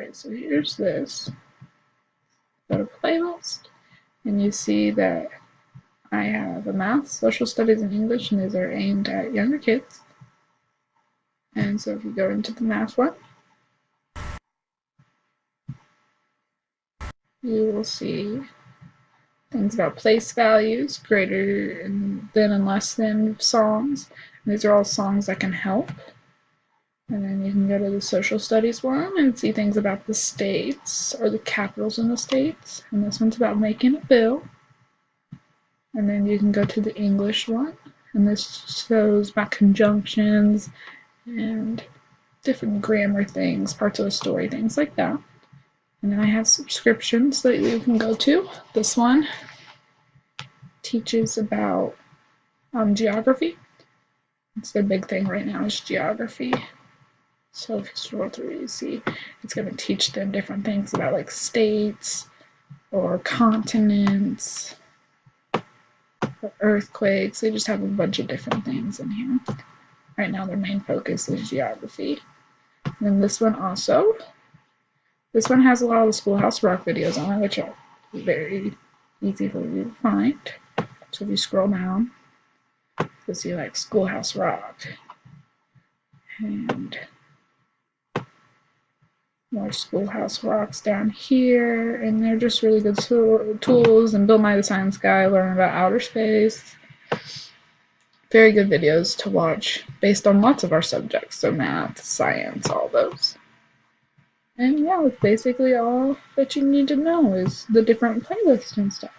Alright, so here's this. Go to playlist, and you see that I have a math, social studies, and English, and these are aimed at younger kids. And so if you go into the math one, you will see things about place values, greater than and less than songs. And these are all songs that can help. And then you can go to the social studies one and see things about the states or the capitals in the states. And this one's about making a bill. And then you can go to the English one, and this shows about conjunctions and different grammar things, parts of the story, things like that. And then I have subscriptions that you can go to. This one teaches about geography. It's their big thing right now is geography. So if you scroll through, you see it's going to teach them different things about like states or continents or earthquakes. They just have a bunch of different things in here. Right now their main focus is geography. And then this one also. This one has a lot of the Schoolhouse Rock videos on it, which are very easy for you to find. So if you scroll down, you'll see like Schoolhouse Rock and more Schoolhouse Rocks down here, and they're just really good tools. And Bill Nye the Science Guy, learn about outer space. Very good videos to watch based on lots of our subjects, so math, science, all those. And yeah, that's basically all that you need to know is the different playlists and stuff.